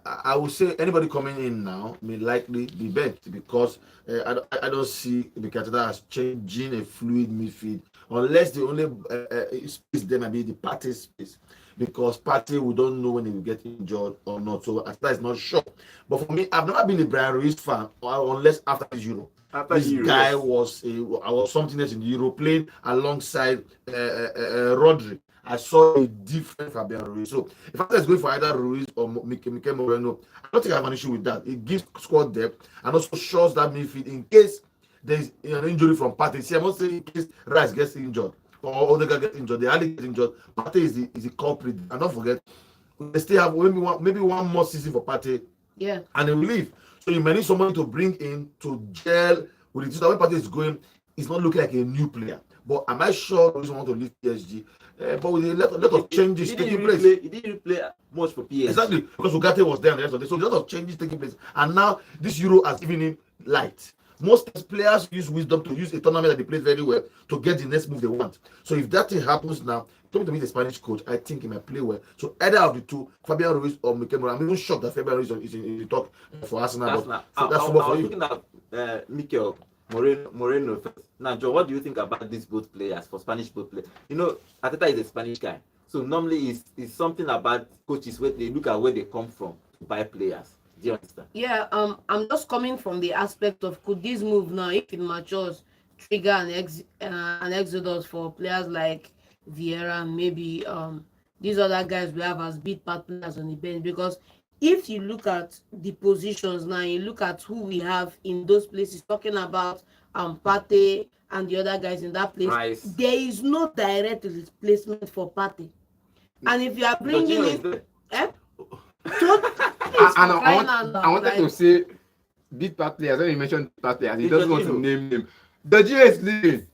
I would say anybody coming in now may likely be benched because I don't see Mikatata as changing a fluid midfield unless the only space there might be the Partey space, because Partey we don't know when he will get injured or not. So that is not sure. But for me, I've never been a Brian Ruiz fan unless after the Euro. After This Euros. guy was something else in the Euro, playing alongside Rodri. I saw a different Fabian Ruiz. So if I was going for either Ruiz or Mikel Moreno, I don't think I have an issue with that. It gives squad depth and also shows that midfield in case there's an injury from Partey. See, I'm not saying in case Rice gets injured or Odegaard gets injured, they hardly get injured. Partey is the culprit. And don't forget, they still have maybe one more season for Partey, Yeah. and they will leave. So you may need someone to bring in to gel with it. So when Partey is going, it's not looking like a new player. But am I sure Ruiz want to leave PSG? But with a lot of changes taking place. He didn't play much for PSG. Exactly, because Ugarte was there and the rest of it. So a lot of changes taking place. And now this Euro has given him light. Most players use wisdom to use a tournament that they play very well to get the next move they want. So if that thing happens now, coming to meet the Spanish coach, I think he might play well. So either of the two, Fabian Ruiz or Mikel Moreno. I'm even shocked that Fabian Ruiz is in the talk for Arsenal. That's But not. so that's I football for was you. looking at Mikel Moreno first. Now, Joe, what do you think about these both players, for Spanish both players? You know, Arteta is a Spanish guy. So normally it's something about coaches where they look at where they come from to buy players. Do you understand? Yeah, I'm just coming from the aspect of, could this move now, if it matures, trigger an exodus for players like Vieira, maybe these other guys we have as big partners on the bench? Because if you look at the positions now, you look at who we have in those places, talking about Partey and the other guys in that place, Rice. there is no direct replacement for Partey. And if you are bringing Jorginho is in, there. eh? So, and I wanted to say big part players. When you mentioned part players, he It's doesn't want to Jorginho. name them. The Gio is leaving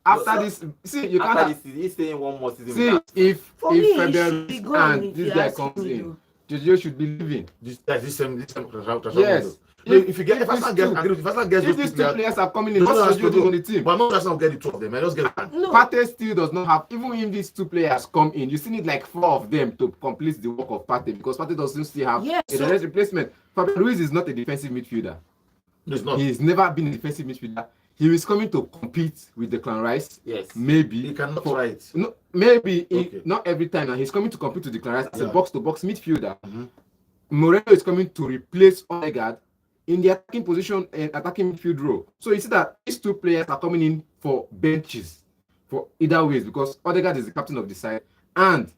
after So- this. See, you After can't this season, he's staying one more season. see without- if For me, he Fabian should be Ruiz gone and if this you guy ask comes me, in, Gio should be leaving. This same transfer Yes. window. No, if Arsenal gets If those these two two players, players are coming in, no, what's no, Gio doing on the team? but not Arsenal get the two of them. I just get it. No. Partey still does not have, even if these two players come in, you still need like 4 of them to complete the work of Partey, because Partey doesn't still have Yes, a so- direct replacement. Fabian Ruiz is not a defensive midfielder. No, it's not. He's never been a defensive midfielder. He is coming to compete with Declan Rice. Yes. Maybe. He cannot for- try it. No, maybe Okay. not every time. And he's coming to compete with Declan Rice as a Yeah. box-to-box midfielder. Mhm. Moreno is coming to replace Odegaard in the attacking position and attacking midfield role. So you see that these two players are coming in for benches for either ways, because Odegaard is the captain of the side and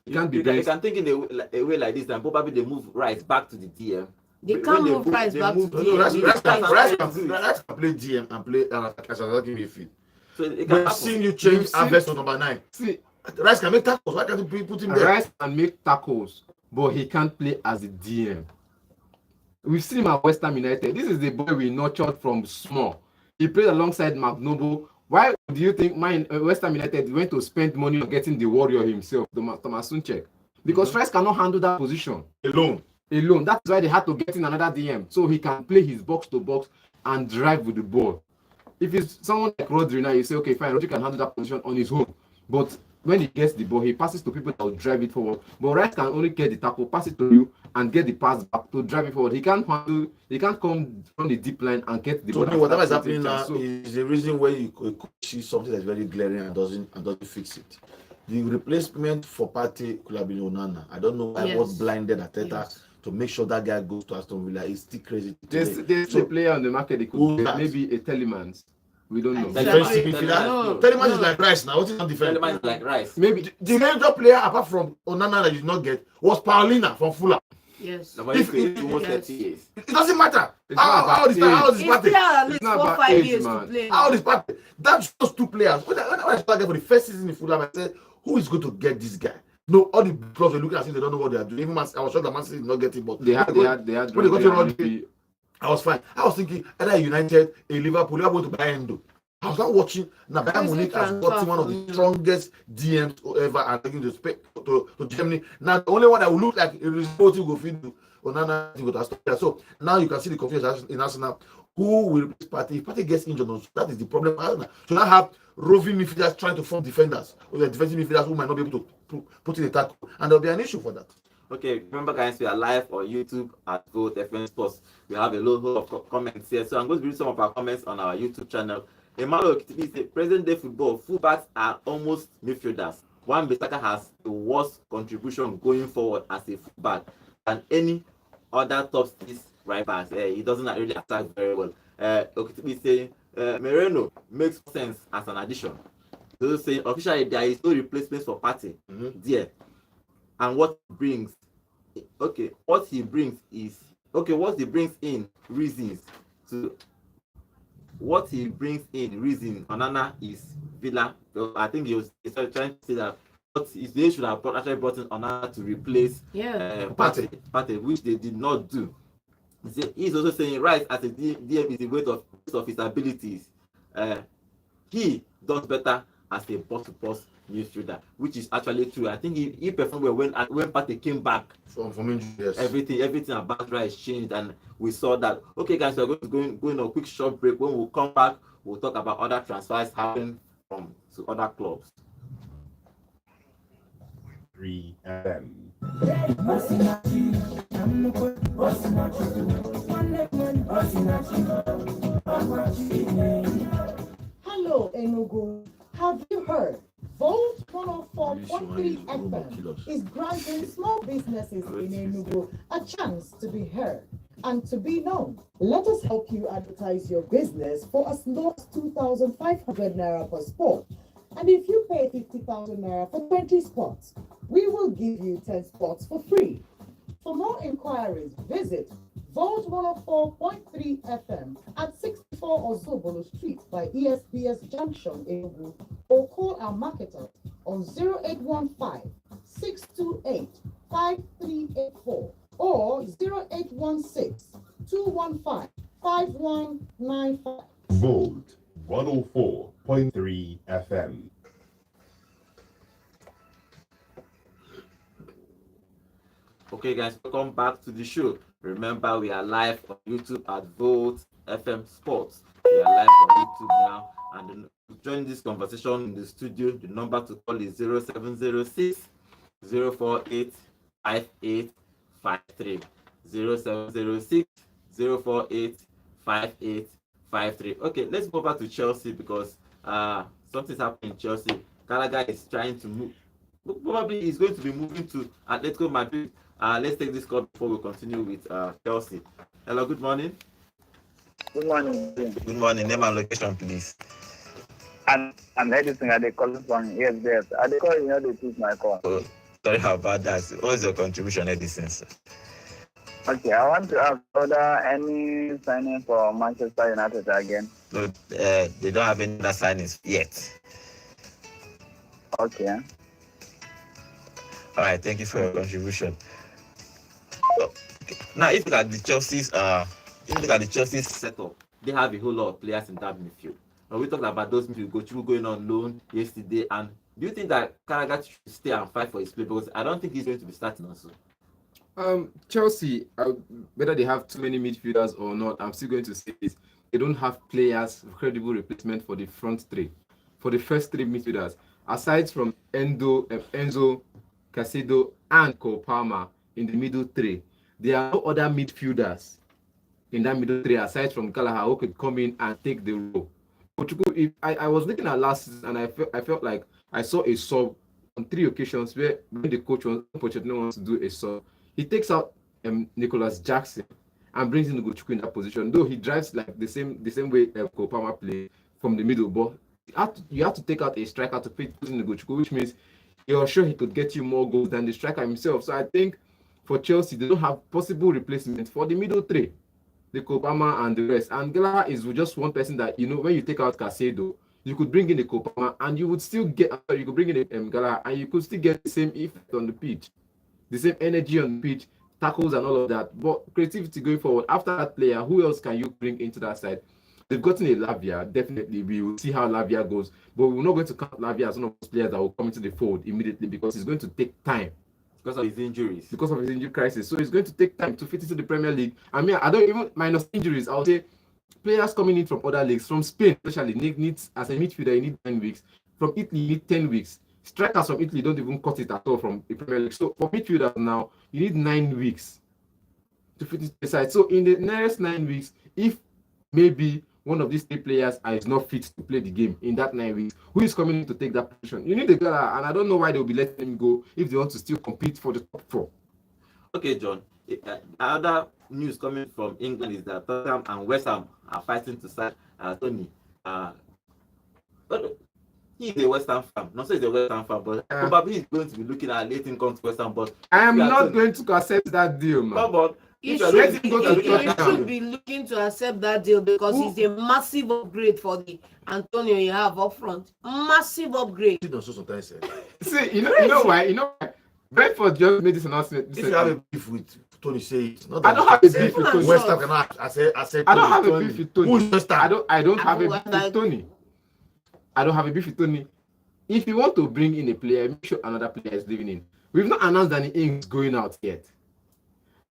he can't be You benched. can think in a way like this, and probably they move Rice back to the DM. They When can't they move Rice they back to move- No, DM. Rice That's can how play GM and play as an attacking midfield. So it can We've happen. seen you change You've seen- Alves to number 9. See, Rice can make tackles. Why can't you put him there? Rice can make tackles, but he can't play as a DM. We've seen him at West Ham United. This is the boy we nurtured from small. He played alongside Mark Noble. Why do you think West Ham United went to spend money on getting the warrior himself, Thomas Sunchek? Because Rice cannot handle that position Alone. alone. That's why they had to get in another DM, so he can play his box to box and drive with the ball. If it's someone like Rodri now, you say, okay, fine, Rodri can handle that position on his own. But when he gets the ball, he passes to people that will drive it forward. But Rice can only get the tackle, pass it to you, and get the pass back to drive it forward. He can't come from the deep line and get the So ball. whatever is after happening now so, is the reason why you could see something that's very glaring and doesn't fix it. The replacement for Partey could have been Onana. I don't know why Yes. was blinded Arteta Yes. to make sure that guy goes to Aston Villa. It's still crazy. there's today. a player on the market. They Who could that? maybe a Telemans. We don't know. Like Defensive Exactly. midfielder. No, Telemann no. is like Rice now. What is not defense? Telemann is like Rice. Maybe The major player apart from Onana that you did not get was Paulina from Fulham. Yes. Nobody If- plays if- almost yes. 30 years. It doesn't matter. It's not How about old is that? How old is He's Partey? still at least not 4 about 5 age, years man. to play. How old is Partey? That's just two players. When I saw that guy for the first season in Fulham, I said, who is going to get this guy? No, all the clubs are looking as if they don't know what they are doing. Even I was sure that Man City did not get him, but they had when they got to Rodri. I was fine. I was thinking either United, a Liverpool, going to buy Endo. I was not watching. Now Bayern Crazy Munich has transfer gotten one of from the you. strongest DMs ever and taking to Germany. Now the only one that will look like it is both you go feed to Onana to go to Aston Villa. So now you can see the confusion in Arsenal. Who will replace Partey? If Partey gets injured, that is the problem. So now have roving midfielders trying to form defenders, or the defensive midfielders who might not be able to put in a tackle, and there'll be an issue for that. Okay, remember guys, we are live on YouTube at Vote FM Sports. We have a lot of comments here, so I'm going to read some of our comments on our YouTube channel. Emmanuel Kitibi says, present day football, fullbacks are almost midfielders. One Bissaka has the worst contribution going forward as a fullback than any other top six right backs. He doesn't really attack very well. Okitibi saying, Moreno makes sense as an addition. Those saying, officially, there is no replacement for Partey there. And what he brings in reasons to what he brings in reason Onana is Villa. So I think he was trying to say that they should have actually brought in Onana to replace Partey, which they did not do. He's also saying right as a DM is the weight of his abilities. He does better as a boss-to-boss midfielder, which is actually true. I think he performed well when Partey came back. From injury, yes. Everything about Rice changed, and we saw that. Okay, guys, we're going on a quick short break. When we come back, we'll talk about other transfers happening to other clubs. 3 FM. Hello, Enugu. Have you heard? Volt 104.3 FM is granting small businesses in Enugu a chance to be heard and to be known. Let us help you advertise your business for as low as 2,500 naira per spot. And if you pay 50,000 naira for 20 spots, we will give you 10 spots for free. For more inquiries, visit Volt 104.3 FM at 64 Ozobolo Street by ESBS Junction, Enugu, or call our marketer on 0815 628 5384 or 0816 215 5195. Volt 104.3 FM. Okay, guys, welcome back to the show. Remember, we are live on YouTube at Vote FM Sports. We are live on YouTube now, and to join this conversation in the studio, the number to call is 0706 048 5853. 0706 048 5853. Okay, let's go back to Chelsea because something's happening in Chelsea. Gallagher is trying to move. Probably he's going to be moving to Atletico Madrid. Let's take this call before we continue with Chelsea. Hello, good morning. Good morning. Good morning. Name and location, please. I'm Edison at the call from ESBS. At the call, they took my call. Oh, sorry about that. What is your contribution, Edison? Okay, I want to ask whether any signing for Manchester United again. No, they don't have any other signings yet. Okay. All right, thank you for your contribution. Okay. Now, if you look at the Chelsea's setup, they have a whole lot of players in that midfield. Now, we talked about those midfield going on loan yesterday, and do you think that Carragher should stay and fight for his place? Because I don't think he's going to be starting also. Chelsea, whether they have too many midfielders or not, I'm still going to say this. They don't have players, credible replacement for the front three, for the first three midfielders. Aside from Enzo, Caicedo, and Cole Palmer in the middle three, there are no other midfielders in that middle three aside from Gallagher who could come in and take the role. I was looking at last season and I felt like I saw a sub on 3 occasions where when the coach wants to do a sub, he takes out Nicholas Jackson and brings in Ugochukwu in that position. Though he drives like the same way Cole Palmer plays from the middle, but you have to take out a striker to put in Ugochukwu, which means you're sure he could get you more goals than the striker himself. So I think for Chelsea, they don't have possible replacement for the middle three, the Cole Palmer and the rest. And Gallagher is just one person that, when you take out Caicedo, you could bring in the Cole Palmer and you would still get, you could bring in Gallagher and you could still get the same effect on the pitch, the same energy on the pitch, tackles and all of that. But creativity going forward, after that player, who else can you bring into that side? They've gotten a Lavia. Definitely, we will see how Lavia goes. But we're not going to count Lavia as one of those players that will come into the fold immediately because it's going to take time. Because of his injuries. Because of his injury crisis. So it's going to take time to fit into the Premier League. I mean, I don't even minus injuries. I'll say players coming in from other leagues, from Spain especially, needs as a midfielder, you need 9 weeks. From Italy, you need 10 weeks. Strikers from Italy don't even cut it at all from the Premier League. So for midfielders now, you need 9 weeks to fit into the side. So in the next 9 weeks, if maybe one of these 3 players is not fit to play the game in that 9 weeks, who is coming in to take that position? You need a guy, and I don't know why they'll be letting him go if they want to still compete for the top 4. Okay, John. Other news coming from England is that Tottenham and West Ham are fighting to sign Tony. He's a West Ham fan. Not so he's a West Ham fan, but probably he's going to be looking at letting come to West Ham. But I am not going to accept that deal, man. But You should be looking to accept that deal because it's a massive upgrade for the Antonio you have up front. Massive upgrade. See, you know why? Brentford just made this announcement. If you have a beef with Tony, say it. I don't have a beef with Tony. West Ham cannot. I said. I don't have a beef with Tony. Who's West Ham? I don't have a beef with Tony. I don't have a beef with Tony. If you want to bring in a player, make sure another player is living in. We've not announced Danny Ings going out yet.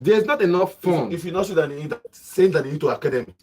There's not enough funds. If you not see Danny Ings, send Danny Ings to academy.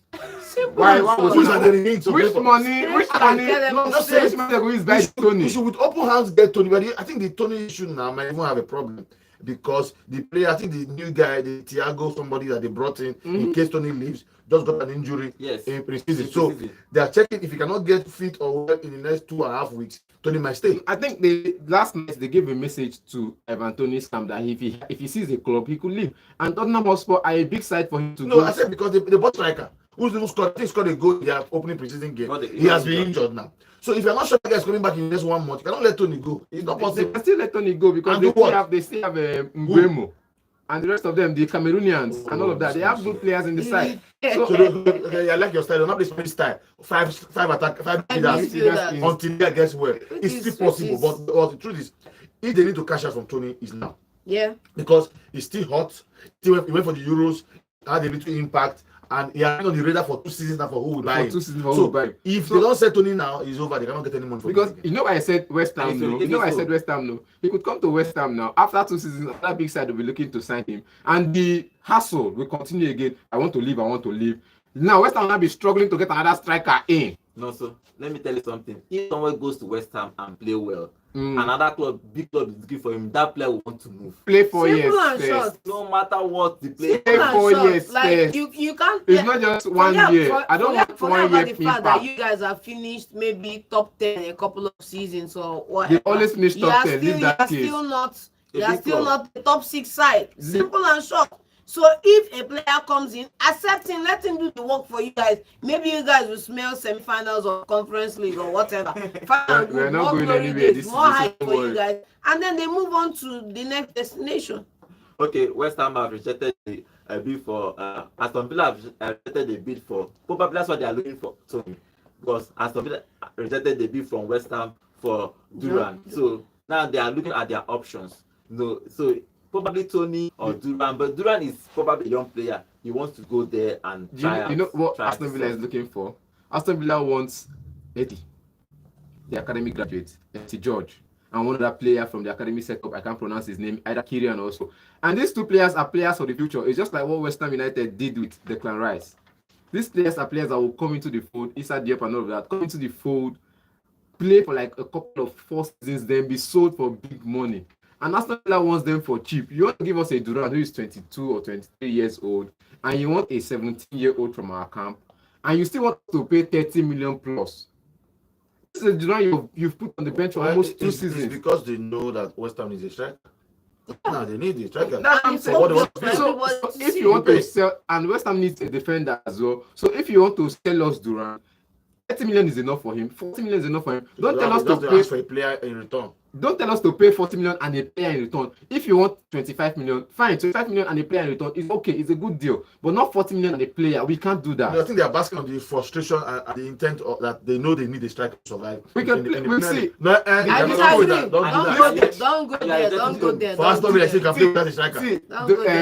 Why Which money? Which money? No, just say which money they're going to buy Tony. You should with open hands get Tony. But I think the Tony issue now might even have a problem because the player, I think the new guy, the Thiago, somebody that they brought in case Tony leaves, just got an injury in pre-season. So they are checking if he cannot get fit or well in the next 2.5 weeks. Tony might stay. I think last night they gave a message to Evan Tony's camp that if he sees a club, he could leave. And Tottenham Hotspur are a big side for him to go. No, I said because they bought striker. Who's the scored? They scored a goal in their opening preseason game. He has been injured now. So if you're not sure the guy's coming back in the next 1 month, you cannot let Tony go. It's not possible. They can still let Tony go because they still have Mbeumo. And the rest of them, the Cameroonians and all of that, they have good players in the side. So I like your style. Not this play style. Five leaders until they gets well. It's still possible, but the truth is, if they need to cash out from Tony, is now. Yeah. Because he's still hot. He went for the Euros, had a little impact, and he has been on the radar for 2 seasons now for who will buy him. So if they don't say Tony now, it's over. They cannot get any money from because you know why I said West Ham no. You know why I said West Ham no. He could come to West Ham now. After 2 seasons, that big side will be looking to sign him, and the hassle will continue again. I want to leave. Now West Ham will be struggling to get another striker in. No, so let me tell you something. If someone goes to West Ham and play well, another club, big club is looking for him, that player will want to move. Play 4 years. No matter what the player. Play 4 years. Like you can't. It's not just 1 year. I don't want 1 year. The fact that you guys have finished maybe top 10 in a couple of seasons or what. They always finish top 10. You are still not the top 6 side. Simple and short. So if a player comes in, accept him, let him do the work for you guys. Maybe you guys will smell semi-finals or conference league or whatever. We're not going anywhere. This more hype for you guys, and then they move on to the next destination. Okay, West Ham have rejected a bid for Aston Villa have rejected a bid for probably that's what they are looking for. So because Aston Villa rejected the bid from West Ham for Duran, so now they are looking at their options. No, so probably Tony or Duran, but Duran is probably a young player. He wants to go there and try. You know what Aston Villa is looking for? Aston Villa wants Eddie, the academy graduate, Eddie George, and one other player from the academy setup. I can't pronounce his name, either Kirian also. And these 2 players are players for the future. It's just like what West Ham United did with Declan Rice. These players are players that will come into the fold, inside the up and all of that, come into the fold, play for like a couple of 4 seasons, then be sold for big money. And Aston Villa wants them for cheap. You want to give us a Duran who is 22 or 23 years old, and you want a 17-year-old from our camp, and you still want to pay 30 million plus. This is a Duran you've put on the bench for almost 2 seasons. It's because they know that West Ham is a striker. No, they need a striker. That's what I'm saying. So if you want to sell, and West Ham needs a defender as well. So if you want to sell us Duran, 30 million is enough for him. 40 million is enough for him. Don't tell us to pay for a player in return. Don't tell us to pay 40 million and a player in return. If you want 25 million, fine. 25 million and a player in return is okay. It's a good deal. But not 40 million and a player. We can't do that. I think they are basking on the frustration and the intent of that they know they need a striker to survive. We'll see. No, I disagree. Don't go there. For us, nobody can play without a striker. See,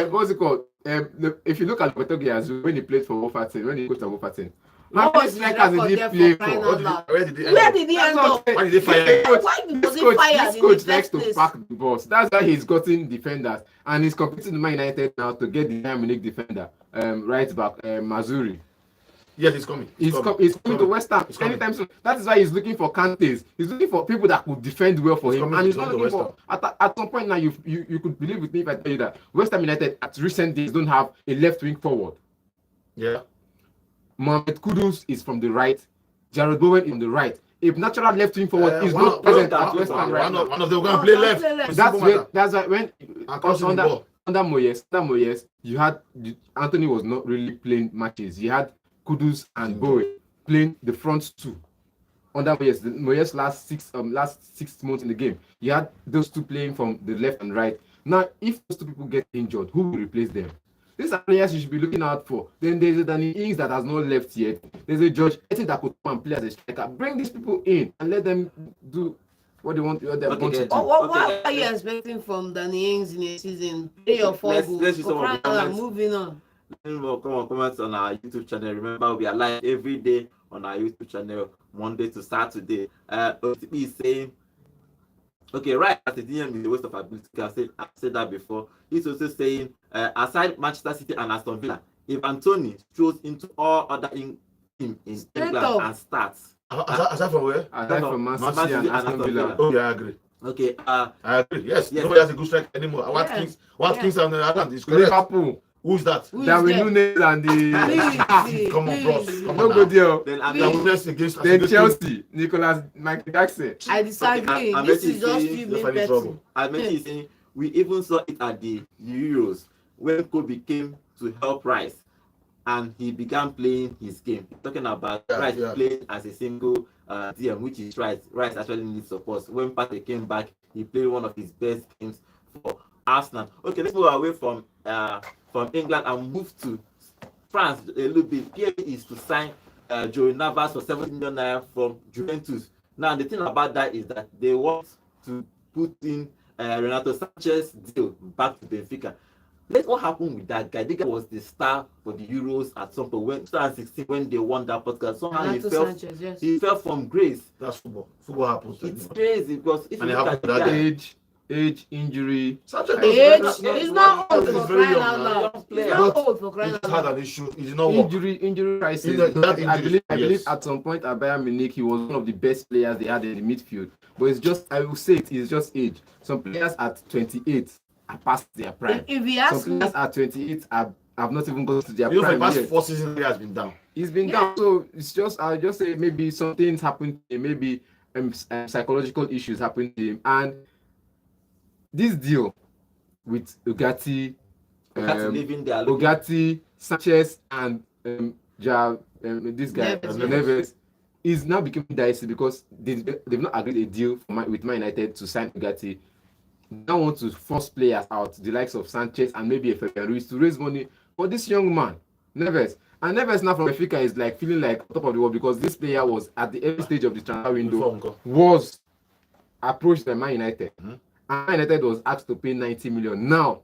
what's it called? If you look at Lopetegui as when he played for Wolverhampton, when he goes to Wolverhampton, What Martinez was his strikers record they there play for crying for. out loud? Where did he Where did he end up? Why did they fire him? Why was he fired This in coach the likes first to place? pack the boss. That's why he's gotten defenders, and he's competing with Man United now to get the Bayern Munich defender, right back, Mazuri. Yes, he's coming. He's coming to West Ham He's coming. anytime soon. That is why he's looking for Kantes. He's looking for people that could defend well for He's him, coming and he's to not West looking for. At some point now, you could believe with me if I tell you that West Ham United at recent days don't have a left wing forward. Yeah. Mohamed Kudus is from the right. Jared Bowen is on the right. A natural left wing forward is one not of- present one at of- West Ham right now. One of them going to play left. That's why when crossing the ball. under Moyes, you had Anthony was not really playing matches. You had Kudus and Bowen playing the front two. Under Moyes last 6 months in the game, you had those two playing from the left and right. Now, if those two people get injured, who will replace them? These are players you should be looking out for. Then there's a Danny Ings that has not left yet. There's a George Eti that could come and play as a striker. Bring these people in and let them do what they want. What they want to do. What are you expecting from Danny Ings in a season? 3 or 4 goals. let's use some of the comments. Moving on. Comments on our YouTube channel. Remember, we are live every day on our YouTube channel, Monday to Saturday. OTP is saying, okay, right, as a DM is the waste of ability. I've said that before. He's also saying, aside Manchester City and Aston Villa, if Anthony strolls into all other teams in England and starts. Aside from where? Aside from Man Man City City and Aston Villa. Oh, yeah, I agree. Okay, I agree. Yes, yes. nobody has a good strike anymore. Watkins and Ireland is correct. Liverpool. Who's that? Darwin Nunes and the Come on, bros. Come no on good now. deal. then Then Chelsea, Michael Jackson. I disagree. I'm This is just saying- you They're being finding petty. trouble. I meant to say, we even saw it at the Euros when Kobe came to help Rice and he began playing his game. Talking about Rice playing as a single DM, which is Rice. Rice actually needs support. When Partey came back, he played one of his best games for Arsenal. Okay, let's move away from England and move to France a little bit. PSG is to sign Joey Navas for 70 million naira from Juventus. Now, the thing about that is that they want to put in Renato Sanchez deal back to Benfica. What happened with that guy? The guy was the star for the Euros at some point. When 2016, when they won that podcast, somehow Renato Sanchez, yes. he fell from grace. That's football. Football happens. It's crazy because if And you it look happened at the that guy, Age, injury. Sanchez Age does- is not old He's for very crying young out now. loud. Young He's player. not But old for He crying out just had loud. an issue. He did not work. Injury crisis. That I injury, believe yes. at some point at Bayern Munich he was one of the best players they had in the midfield. But it's just, I will say it's just age. Some players at 28 are past their prime. If he Some asks me, players at 28 have not even gone to their You know, for the prime past yet. 4 seasons, he has been down. He's been down. So it's just, I'll just say maybe something's happened to him, maybe psychological issues happened to him. And this deal with Ugarte, living there, Ugarte, Sanchez, and this guy, Neves, is now becoming dicey because they've not agreed a deal with Man United to sign Ugarte. They now want to force players out, the likes of Sanchez and maybe Fabian Ruiz, to raise money for this young man, Neves. And Neves now from Benfica is like feeling like top of the world because this player was at the early stage of the transfer window, was approached by Man United. And Man United was asked to pay 90 million. Now,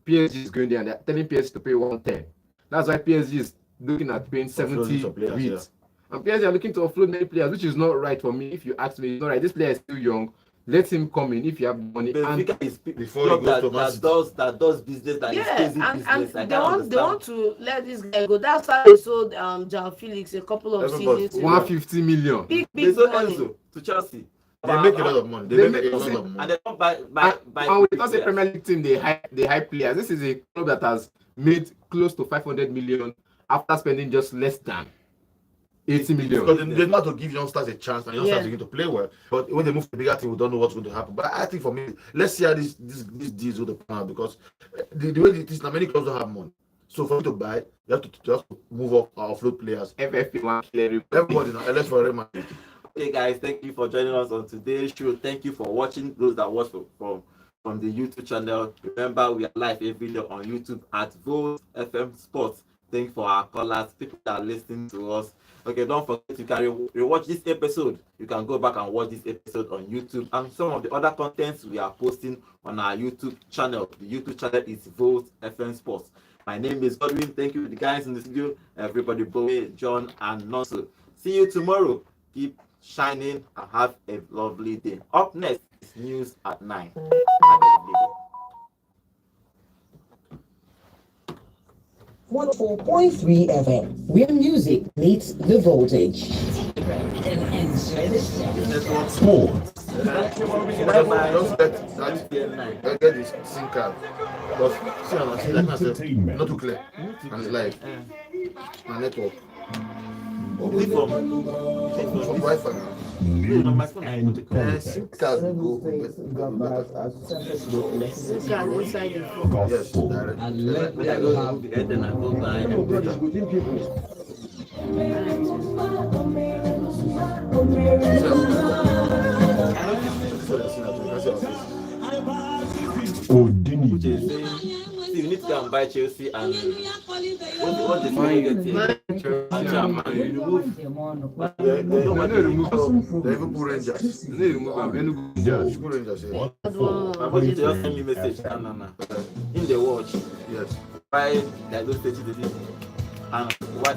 PSG is going there and they're telling PSG to pay 110. That's why PSG is looking at paying 70 with. And PSG are looking to offload many players, which is not right for me. If you ask me, it's not right. This player is still young. Let him come in if you have money. Benfica is before he goes to Man City. that does business, that is crazy and business. I they can't want understand. to let this guy go. That's how they sold João Felix a couple of seasons ago. 150 million. Big They sold money. Enzo to Chelsea. They make a lot of money. They make a lot of money. And they don't buy And with us a Premier League team, they hype players. This is a club that has made close to 500 million after spending just less than 80 million. Because they know how to give youngsters a chance and youngsters begin to play well. But when they move to the bigger team, we don't know what's going to happen. But I think for me, let's see how these deals will pan out because the way it is now, many clubs don't have money. So for you to buy, you have to move up our offload players. FFP one clear. Everybody now, unless for Real Madrid. Okay, guys, thank you for joining us on today's show. Thank you for watching. Those that watch from the YouTube channel, remember we are live every day on YouTube at Volt FM Sports. Thank for our callers, people that are listening to us. Okay, don't forget you can rewatch this episode. You can go back and watch this episode on YouTube and some of the other contents we are posting on our YouTube channel. The YouTube channel is Volt FM Sports. My name is Godwin. Thank you to the guys in the studio, everybody, Bowie, John, and Nonso. See you tomorrow. Keep shining and have a lovely day. Up next is news at 9. Have a lovely day. 104.3 FM, where music meets the voltage. Sports. Don't get this SIM card. But see, like myself, not too clear. And it's live. My network. Leave from Wi-Fi now. News and SIM card will go better. Inside the phone. Yes, gospel. direct. I go have the head and I go buy Odini. See, you need to go and buy Chelsea and what the money get here? And German, you remove. They even put Rangers. Yes. Put Rangers here. I want you to just send me message. No. In the watch, Yes. buy like those stages and what